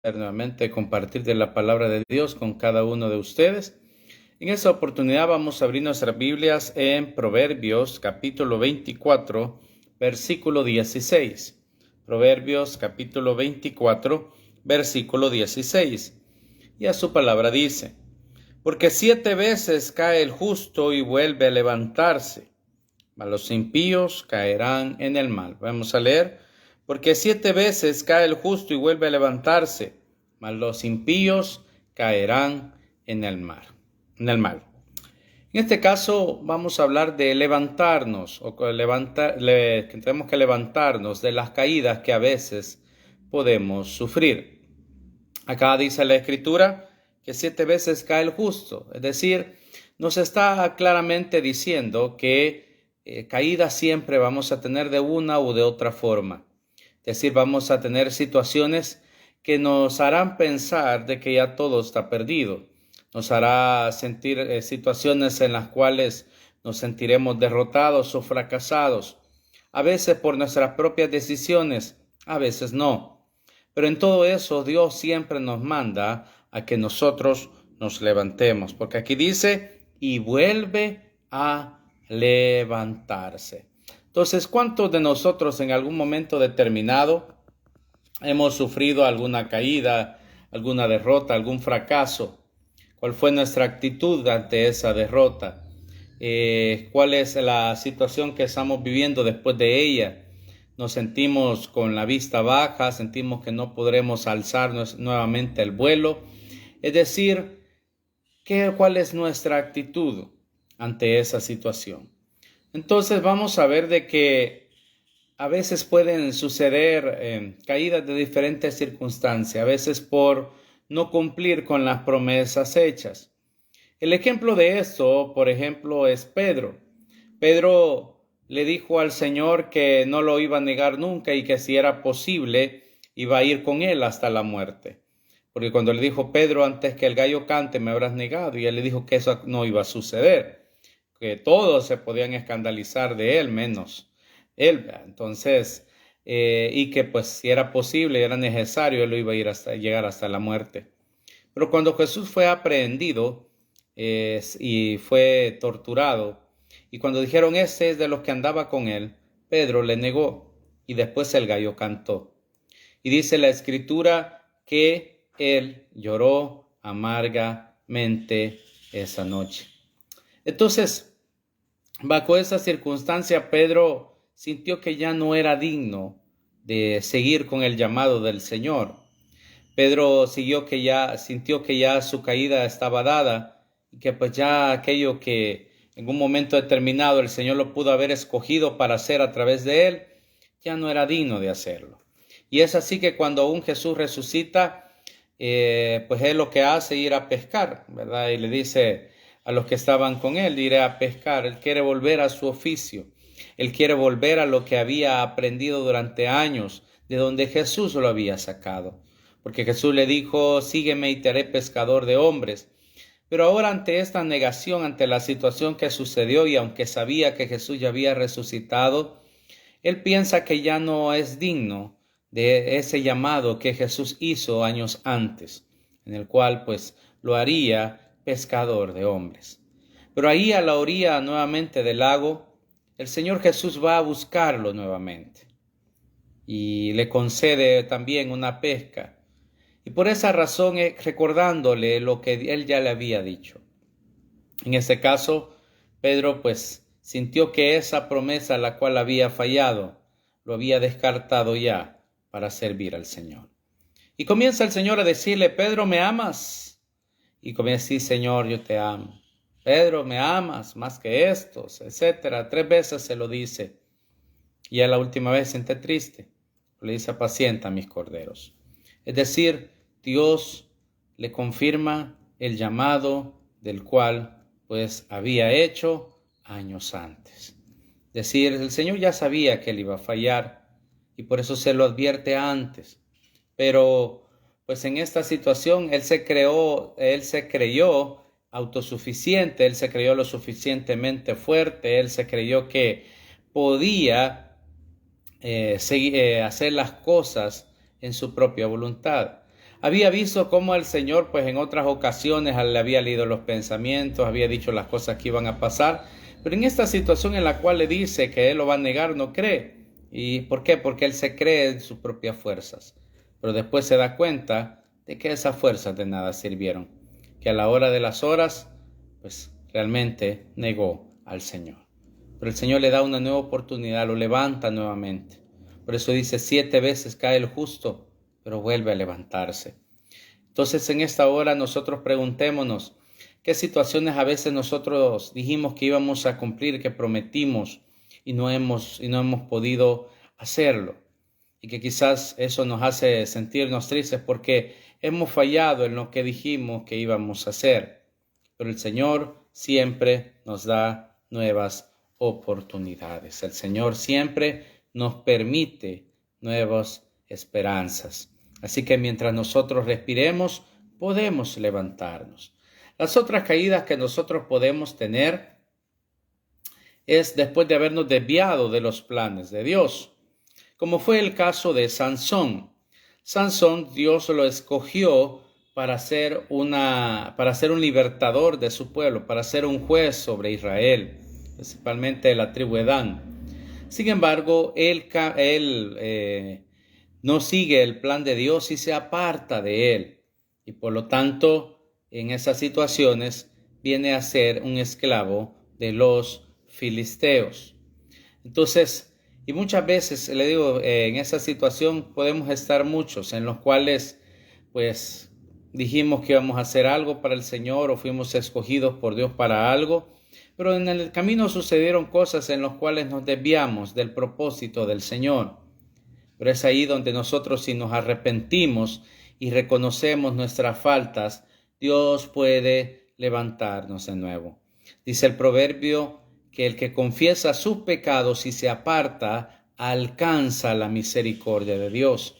Nuevamente compartir de la palabra de Dios con cada uno de ustedes. En esta oportunidad vamos a abrir nuestras Biblias en Proverbios capítulo 24, versículo 16. Proverbios capítulo 24, versículo 16. Y a su palabra dice: porque 7 veces cae el justo y vuelve a levantarse, mas los impíos caerán en el mal. Vamos a leer: porque 7 veces cae el justo y vuelve a levantarse, mas los impíos caerán en el mal. En este caso vamos a hablar de levantarnos, que tenemos que levantarnos de las caídas que a veces podemos sufrir. Acá dice la Escritura que 7 veces cae el justo, es decir, nos está claramente diciendo que caídas siempre vamos a tener de una u de otra forma. Es decir, vamos a tener situaciones que nos harán pensar de que ya todo está perdido. Nos hará sentir situaciones en las cuales nos sentiremos derrotados o fracasados. A veces por nuestras propias decisiones, a veces no. Pero en todo eso Dios siempre nos manda a que nosotros nos levantemos. Porque aquí dice, y vuelve a levantarse. Entonces, ¿cuántos de nosotros en algún momento determinado hemos sufrido alguna caída, alguna derrota, algún fracaso? ¿Cuál fue nuestra actitud ante esa derrota? ¿Cuál es la situación que estamos viviendo después de ella? Nos sentimos con la vista baja, sentimos que no podremos alzarnos nuevamente el vuelo. Es decir, ¿cuál es nuestra actitud ante esa situación? Entonces vamos a ver de que a veces pueden suceder caídas de diferentes circunstancias, a veces por no cumplir con las promesas hechas. El ejemplo de esto, por ejemplo, es Pedro. Pedro le dijo al Señor que no lo iba a negar nunca y que si era posible iba a ir con él hasta la muerte. Porque cuando le dijo: Pedro, antes que el gallo cante me habrás negado, y él le dijo que eso no iba a suceder, que todos se podían escandalizar de él menos él. Entonces, y que pues si era posible, era necesario, él lo iba a ir llegar hasta la muerte. Pero cuando Jesús fue aprehendido y fue torturado, y cuando dijeron: ese es de los que andaba con él, Pedro le negó, y después el gallo cantó. Y dice la Escritura que él lloró amargamente esa noche. Entonces, bajo esa circunstancia, Pedro sintió que ya no era digno de seguir con el llamado del Señor. Pedro sintió que ya su caída estaba dada, y que pues ya aquello que en un momento determinado el Señor lo pudo haber escogido para hacer a través de él, ya no era digno de hacerlo. Y es así que cuando aún Jesús resucita, pues él lo que hace es ir a pescar, ¿verdad? Y le dice a los que estaban con él: iré a pescar. Él quiere volver a su oficio. Él quiere volver a lo que había aprendido durante años, de donde Jesús lo había sacado. Porque Jesús le dijo: sígueme y te haré pescador de hombres. Pero ahora, ante esta negación, ante la situación que sucedió, y aunque sabía que Jesús ya había resucitado, él piensa que ya no es digno de ese llamado que Jesús hizo años antes, en el cual pues lo haría pescador de hombres. Pero ahí a la orilla nuevamente del lago, el Señor Jesús va a buscarlo nuevamente y le concede también una pesca. Y por esa razón, recordándole lo que él ya le había dicho. En este caso, Pedro pues sintió que esa promesa, la cual había fallado, lo había descartado ya para servir al Señor. Y comienza el Señor a decirle: Pedro, ¿me amas? Y comienza: sí, Señor, yo te amo. Pedro, ¿me amas más que estos? Etcétera. 3 veces se lo dice. Y a la última vez siente triste. Le dice: apacienta mis corderos. Es decir, Dios le confirma el llamado del cual pues había hecho años antes. Es decir, el Señor ya sabía que él iba a fallar, y por eso se lo advierte antes. Pero pues en esta situación él se creyó autosuficiente, él se creyó lo suficientemente fuerte, él se creyó que podía hacer las cosas en su propia voluntad. Había visto cómo el Señor, pues en otras ocasiones le había leído los pensamientos, había dicho las cosas que iban a pasar, pero en esta situación en la cual le dice que él lo va a negar, no cree. ¿Y por qué? Porque él se cree en sus propias fuerzas. Pero después se da cuenta de que esas fuerzas de nada sirvieron, que a la hora de las horas, pues realmente negó al Señor. Pero el Señor le da una nueva oportunidad, lo levanta nuevamente. Por eso dice, 7 veces cae el justo, pero vuelve a levantarse. Entonces en esta hora nosotros preguntémonos, ¿qué situaciones a veces nosotros dijimos que íbamos a cumplir, que prometimos y no hemos podido hacerlo? Y que quizás eso nos hace sentirnos tristes porque hemos fallado en lo que dijimos que íbamos a hacer. Pero el Señor siempre nos da nuevas oportunidades. El Señor siempre nos permite nuevas esperanzas. Así que mientras nosotros respiremos, podemos levantarnos. Las otras caídas que nosotros podemos tener es después de habernos desviado de los planes de Dios, como fue el caso de Sansón. Sansón, Dios lo escogió para ser un libertador de su pueblo, para ser un juez sobre Israel, principalmente de la tribu de Dan. Sin embargo, él no sigue el plan de Dios y se aparta de él. Y por lo tanto, en esas situaciones, viene a ser un esclavo de los filisteos. Entonces, y muchas veces, le digo, en esa situación podemos estar muchos en los cuales, pues, dijimos que íbamos a hacer algo para el Señor o fuimos escogidos por Dios para algo, pero en el camino sucedieron cosas en las cuales nos desviamos del propósito del Señor. Pero es ahí donde nosotros, si nos arrepentimos y reconocemos nuestras faltas, Dios puede levantarnos de nuevo. Dice el proverbio que el que confiesa sus pecados y se aparta, alcanza la misericordia de Dios.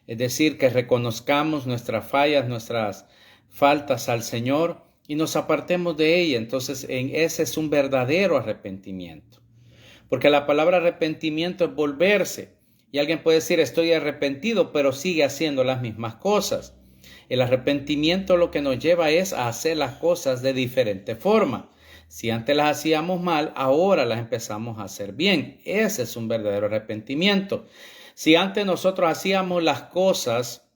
Es decir, que reconozcamos nuestras fallas, nuestras faltas al Señor y nos apartemos de ella. Entonces, ese es un verdadero arrepentimiento. Porque la palabra arrepentimiento es volverse. Y alguien puede decir, estoy arrepentido, pero sigue haciendo las mismas cosas. El arrepentimiento lo que nos lleva es a hacer las cosas de diferente forma. Si antes las hacíamos mal, ahora las empezamos a hacer bien. Ese es un verdadero arrepentimiento. Si antes nosotros hacíamos las cosas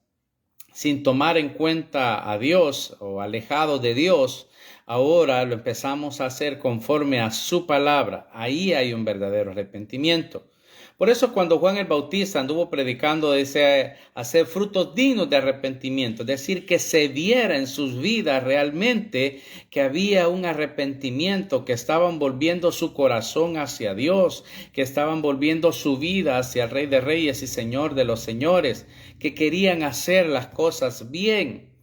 sin tomar en cuenta a Dios o alejado de Dios, ahora lo empezamos a hacer conforme a su palabra. Ahí hay un verdadero arrepentimiento. Por eso cuando Juan el Bautista anduvo predicando, dice, hacer frutos dignos de arrepentimiento, es decir, que se viera en sus vidas realmente que había un arrepentimiento, que estaban volviendo su corazón hacia Dios, que estaban volviendo su vida hacia el Rey de Reyes y Señor de los Señores, que querían hacer las cosas bien.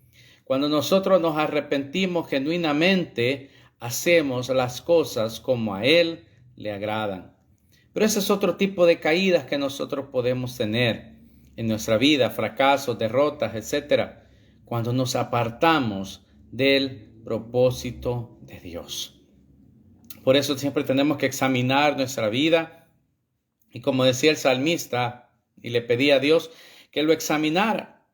Cuando nosotros nos arrepentimos genuinamente, hacemos las cosas como a Él le agradan. Pero ese es otro tipo de caídas que nosotros podemos tener en nuestra vida, fracasos, derrotas, etc. Cuando nos apartamos del propósito de Dios. Por eso siempre tenemos que examinar nuestra vida. Y como decía el salmista, y le pedía a Dios que lo examinara,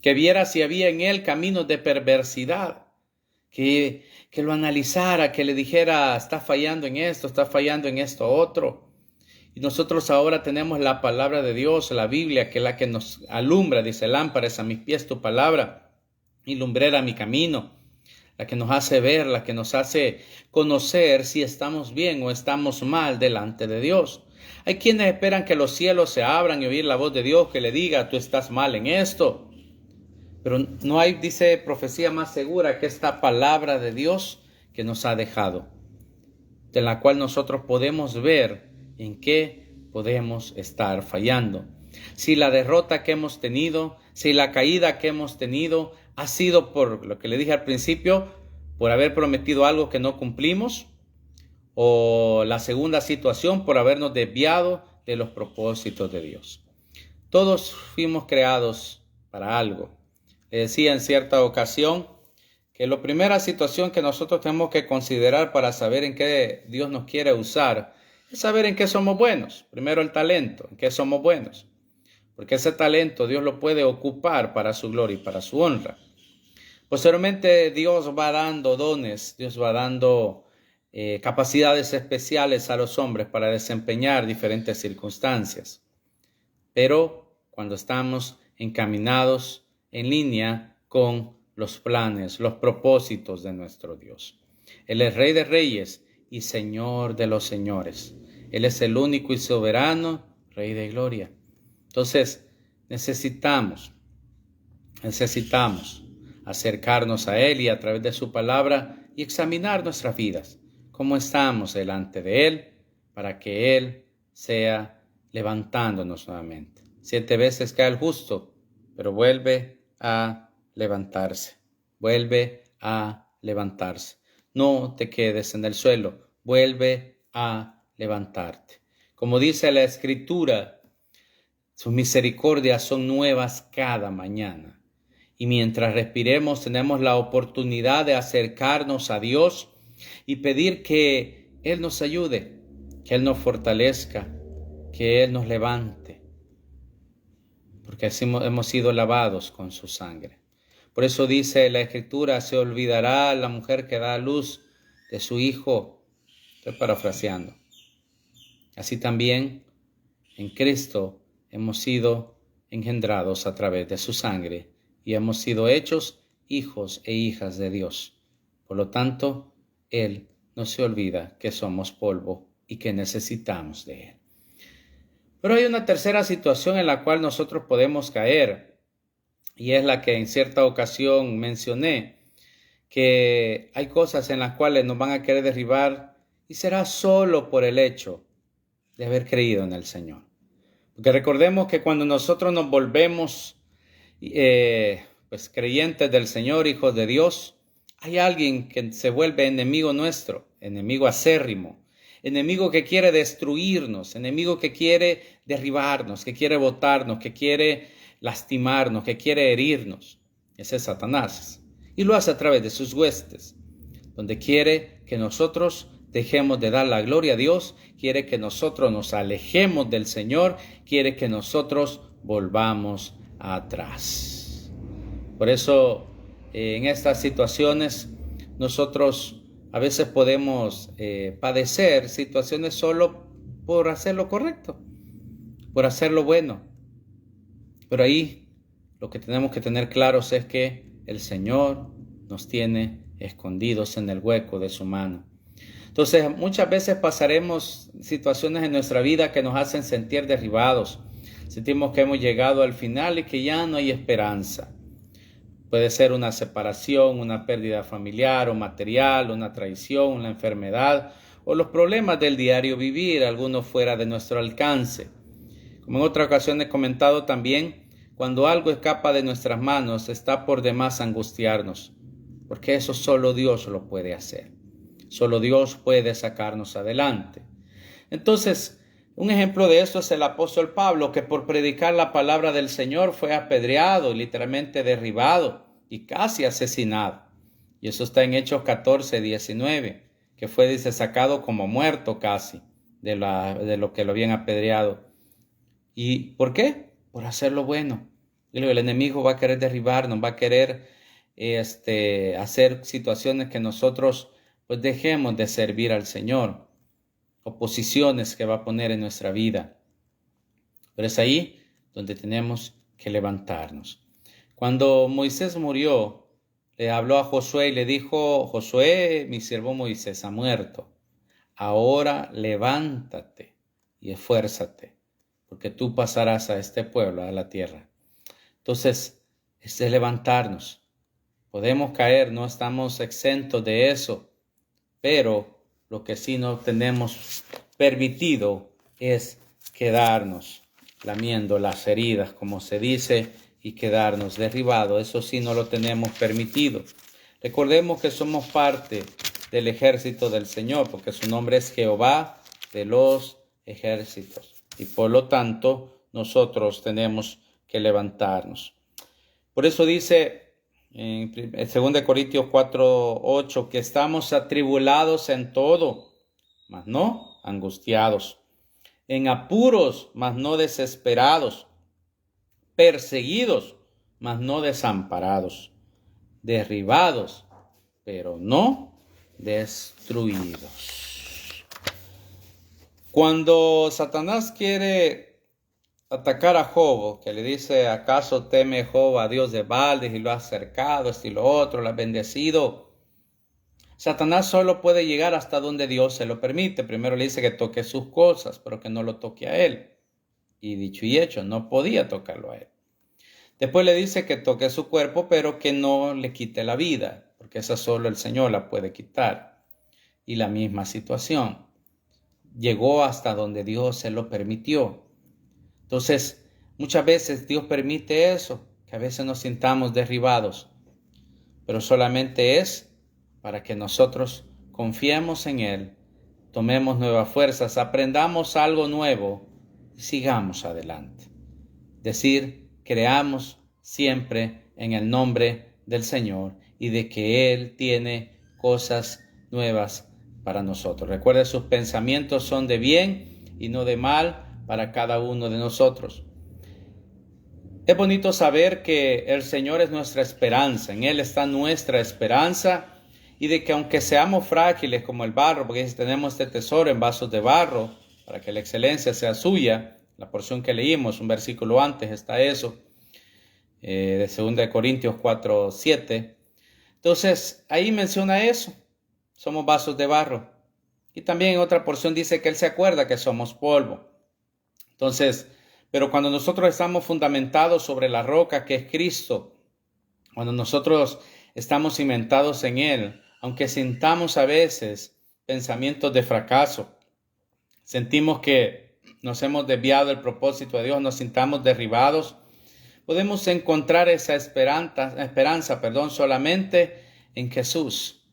que viera si había en él caminos de perversidad. Que lo analizara, que le dijera, está fallando en esto otro. Y nosotros ahora tenemos la palabra de Dios, la Biblia, que es la que nos alumbra, dice, lámpara es a mis pies tu palabra y lumbrera mi camino, la que nos hace ver, la que nos hace conocer si estamos bien o estamos mal delante de Dios. Hay quienes esperan que los cielos se abran y oír la voz de Dios que le diga, tú estás mal en esto. Pero no hay, dice, profecía más segura que esta palabra de Dios que nos ha dejado, de la cual nosotros podemos ver en qué podemos estar fallando. Si la derrota que hemos tenido, si la caída que hemos tenido ha sido por lo que le dije al principio, por haber prometido algo que no cumplimos, o la segunda situación, por habernos desviado de los propósitos de Dios. Todos fuimos creados para algo. Le decía en cierta ocasión que la primera situación que nosotros tenemos que considerar para saber en qué Dios nos quiere usar es saber en qué somos buenos. Primero el talento, en qué somos buenos. porque ese talento Dios lo puede ocupar para su gloria y para su honra. Posteriormente Dios va dando dones, Dios va dando capacidades especiales a los hombres para desempeñar diferentes circunstancias. Pero cuando estamos encaminados en línea con los planes, los propósitos de nuestro Dios. Él es Rey de Reyes y Señor de los Señores. Él es el único y soberano Rey de Gloria. Entonces, necesitamos acercarnos a Él y a través de su palabra y examinar nuestras vidas, cómo estamos delante de Él, para que Él sea levantándonos nuevamente. 7 veces cae el justo, pero vuelve a levantarse. Vuelve a levantarse. No te quedes en el suelo. Vuelve a levantarte. Como dice la Escritura, sus misericordias son nuevas cada mañana. Y mientras respiremos, tenemos la oportunidad de acercarnos a Dios y pedir que Él nos ayude, que Él nos fortalezca, que Él nos levante, porque así hemos sido lavados con su sangre. Por eso dice la Escritura, se olvidará la mujer que da a luz de su hijo. Estoy parafraseando. Así también en Cristo hemos sido engendrados a través de su sangre y hemos sido hechos hijos e hijas de Dios. Por lo tanto, Él no se olvida que somos polvo y que necesitamos de Él. Pero hay una tercera situación en la cual nosotros podemos caer, y es la que en cierta ocasión mencioné, que hay cosas en las cuales nos van a querer derribar y será solo por el hecho de haber creído en el Señor. Porque recordemos que cuando nosotros nos volvemos creyentes del Señor, hijos de Dios, hay alguien que se vuelve enemigo nuestro, enemigo acérrimo, enemigo que quiere destruirnos, enemigo que quiere derribarnos, que quiere botarnos, que quiere lastimarnos, que quiere herirnos. Ese es Satanás. Y lo hace a través de sus huestes, donde quiere que nosotros dejemos de dar la gloria a Dios, quiere que nosotros nos alejemos del Señor, quiere que nosotros volvamos atrás. Por eso, en estas situaciones, nosotros a veces podemos padecer situaciones solo por hacer lo correcto, por hacer lo bueno. Pero ahí lo que tenemos que tener claros es que el Señor nos tiene escondidos en el hueco de su mano. Entonces, muchas veces pasaremos situaciones en nuestra vida que nos hacen sentir derribados. Sentimos que hemos llegado al final y que ya no hay esperanza. Puede ser una separación, una pérdida familiar o material, una traición, una enfermedad o los problemas del diario vivir, algunos fuera de nuestro alcance. Como en otra ocasión he comentado también, cuando algo escapa de nuestras manos está por demás angustiarnos, porque eso solo Dios lo puede hacer. Solo Dios puede sacarnos adelante. Entonces, un ejemplo de esto es el apóstol Pablo, que por predicar la palabra del Señor fue apedreado, literalmente derribado y casi asesinado. Y eso está en Hechos 14:19, que fue sacado como muerto casi de lo que lo habían apedreado. ¿Y por qué? Por hacer lo bueno. Y el enemigo va a querer derribarnos, va a querer hacer situaciones que nosotros pues dejemos de servir al Señor, oposiciones que va a poner en nuestra vida. Pero es ahí donde tenemos que levantarnos. Cuando Moisés murió, le habló a Josué y le dijo: Josué, mi siervo Moisés ha muerto. Ahora levántate y esfuérzate, porque tú pasarás a este pueblo, a la tierra. Entonces, es de levantarnos. Podemos caer, no estamos exentos de eso. Pero lo que sí no tenemos permitido es quedarnos lamiendo las heridas, como se dice, y quedarnos derribados. Eso sí no lo tenemos permitido. Recordemos que somos parte del ejército del Señor, porque su nombre es Jehová de los ejércitos. Y por lo tanto, nosotros tenemos que levantarnos. Por eso dice en 2 Corintios 4:8 que estamos atribulados en todo, mas no angustiados, en apuros, mas no desesperados, perseguidos, mas no desamparados, derribados, pero no destruidos. Cuando Satanás quiere atacar a Job, que le dice, ¿acaso teme Job a Dios de baldes y lo ha acercado, esto y lo otro, lo ha bendecido? Satanás solo puede llegar hasta donde Dios se lo permite. Primero le dice que toque sus cosas, pero que no lo toque a él. Y dicho y hecho, no podía tocarlo a él. Después le dice que toque su cuerpo, pero que no le quite la vida, porque esa solo el Señor la puede quitar. Y la misma situación. Llegó hasta donde Dios se lo permitió. Entonces, muchas veces Dios permite eso, que a veces nos sintamos derribados, pero solamente es para que nosotros confiemos en Él, tomemos nuevas fuerzas, aprendamos algo nuevo y sigamos adelante. Decir, creamos siempre en el nombre del Señor y de que Él tiene cosas nuevas para nosotros. Recuerde, sus pensamientos son de bien y no de mal para cada uno de nosotros. Es bonito saber que el Señor es nuestra esperanza, en Él está nuestra esperanza, y de que aunque seamos frágiles como el barro, porque si tenemos este tesoro en vasos de barro, para que la excelencia sea suya, la porción que leímos, un versículo antes está eso, de 2 Corintios 4:7. Entonces, ahí menciona eso, somos vasos de barro. Y también en otra porción dice que Él se acuerda que somos polvo. Entonces, pero cuando nosotros estamos fundamentados sobre la roca que es Cristo, cuando nosotros estamos cimentados en Él, aunque sintamos a veces pensamientos de fracaso, sentimos que nos hemos desviado del propósito de Dios, nos sintamos derribados, podemos encontrar esa esperanza, solamente en Jesús,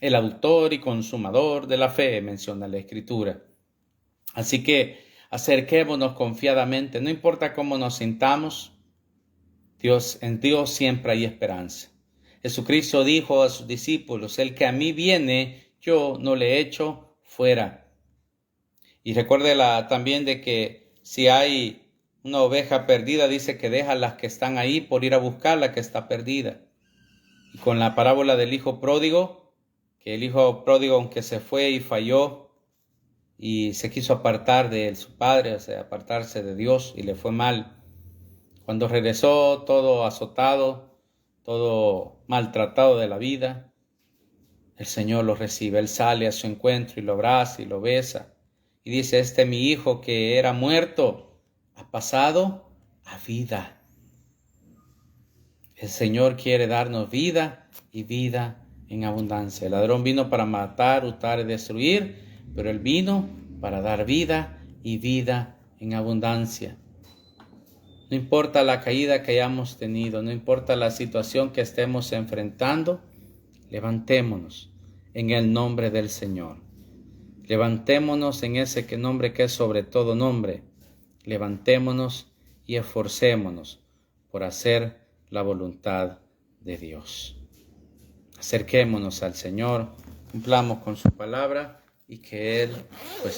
el autor y consumador de la fe, menciona la Escritura. Así que acerquémonos confiadamente, no importa cómo nos sintamos, en Dios siempre hay esperanza. Jesucristo dijo a sus discípulos, el que a mí viene, yo no le echo fuera. Y recuerde también de que si hay una oveja perdida, dice que deja las que están ahí por ir a buscar la que está perdida. Y con la parábola del hijo pródigo, que el hijo pródigo aunque se fue y falló y se quiso apartar de su padre, o sea, apartarse de Dios y le fue mal. Cuando regresó todo azotado, todo maltratado de la vida, el Señor lo recibe. Él sale a su encuentro y lo abraza y lo besa. Y dice, mi hijo que era muerto, ha pasado a vida. El Señor quiere darnos vida y vida en abundancia. El ladrón vino para matar, hurtar y destruir, pero Él vino para dar vida y vida en abundancia. No importa la caída que hayamos tenido, no importa la situación que estemos enfrentando, levantémonos en el nombre del Señor. Levantémonos en ese nombre que es sobre todo nombre. Levantémonos y esforcémonos por hacer la voluntad de Dios. Acerquémonos al Señor, cumplamos con su palabra y que Él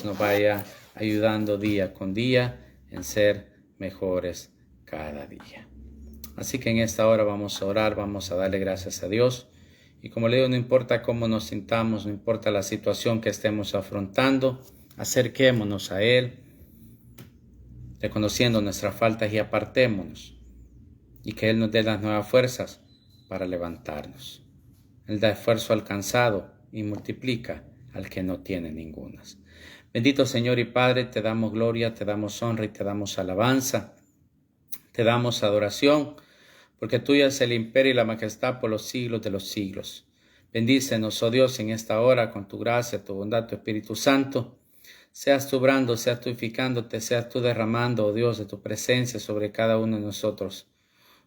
nos vaya ayudando día con día en ser mejores cada día. Así que en esta hora vamos a orar, vamos a darle gracias a Dios. Y como le digo, no importa cómo nos sintamos, no importa la situación que estemos afrontando, acerquémonos a Él, reconociendo nuestras faltas y apartémonos. Y que Él nos dé las nuevas fuerzas para levantarnos. Él da esfuerzo al cansado y multiplica al que no tiene ningunas. Bendito Señor y Padre, te damos gloria, te damos honra y te damos alabanza. Te damos adoración, porque tuya es el imperio y la majestad por los siglos de los siglos. Bendícenos, oh Dios, en esta hora con tu gracia, tu bondad, tu Espíritu Santo. Seas tú obrando, seas tú edificándote, seas tú derramando, oh Dios, de tu presencia sobre cada uno de nosotros.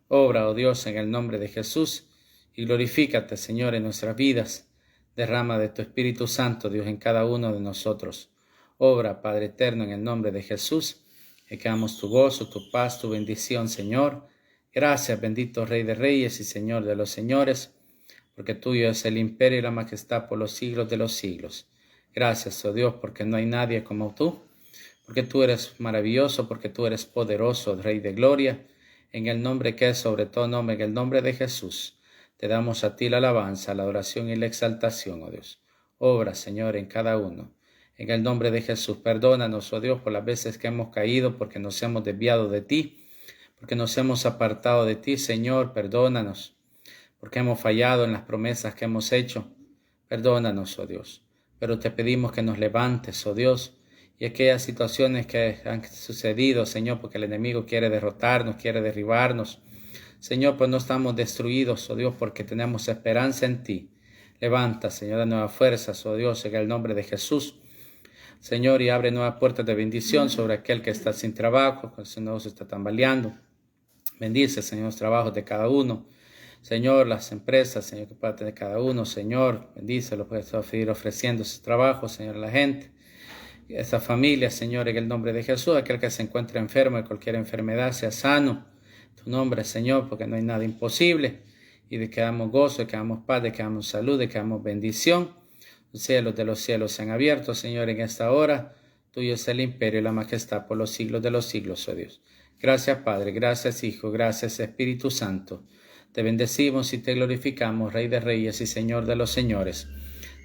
Obra, oh Dios, en el nombre de Jesús, y glorifícate, Señor, en nuestras vidas. Derrama de tu Espíritu Santo, Dios, en cada uno de nosotros. Obra, Padre eterno, en el nombre de Jesús. Que quedamos tu gozo, tu paz, tu bendición, Señor. Gracias, bendito Rey de Reyes y Señor de los Señores, porque tuyo es el imperio y la majestad por los siglos de los siglos. Gracias, oh Dios, porque no hay nadie como tú, porque tú eres maravilloso, porque tú eres poderoso, Rey de gloria. en el nombre que es sobre todo nombre, en el nombre de Jesús. Te damos a ti la alabanza, la adoración y la exaltación, oh Dios. Obra, Señor, en cada uno. En el nombre de Jesús, perdónanos, oh Dios, por las veces que hemos caído, porque nos hemos desviado de ti, porque nos hemos apartado de ti, Señor, perdónanos, porque hemos fallado en las promesas que hemos hecho. Perdónanos, oh Dios, pero te pedimos que nos levantes, oh Dios, y aquellas situaciones que han sucedido, Señor, porque el enemigo quiere derrotarnos, quiere derribarnos. Señor, pues no estamos destruidos, oh Dios, porque tenemos esperanza en ti. Levanta, Señor, de nuevas fuerzas, oh Dios, en el nombre de Jesús. Señor, y abre nuevas puertas de bendición sobre aquel que está sin trabajo, que su negocio está tambaleando. Bendice, Señor, los trabajos de cada uno. Señor, las empresas, Señor, que pueda tener cada uno. Señor, bendícelo, puedes ir ofreciendo esos trabajos, Señor, a la gente. Y a esa familia, Señor, en el nombre de Jesús, aquel que se encuentre enfermo de cualquier enfermedad, sea sano. Tu nombre, Señor, porque no hay nada imposible. Y de que damos gozo, de que damos paz, de que damos salud, de que damos bendición. Los cielos de los cielos se han abierto, Señor, en esta hora. Tuyo es el imperio y la majestad por los siglos de los siglos, oh Dios. Gracias, Padre, gracias, Hijo, gracias, Espíritu Santo. Te bendecimos y te glorificamos, Rey de Reyes y Señor de los Señores.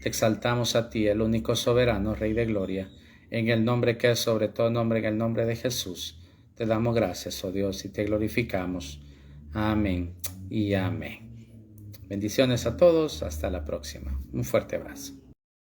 Te exaltamos a ti, el único soberano, Rey de Gloria, en el nombre que es sobre todo nombre, en el nombre de Jesús. Te damos gracias, oh Dios, y te glorificamos. Amén y amén. Bendiciones a todos, hasta la próxima. Un fuerte abrazo.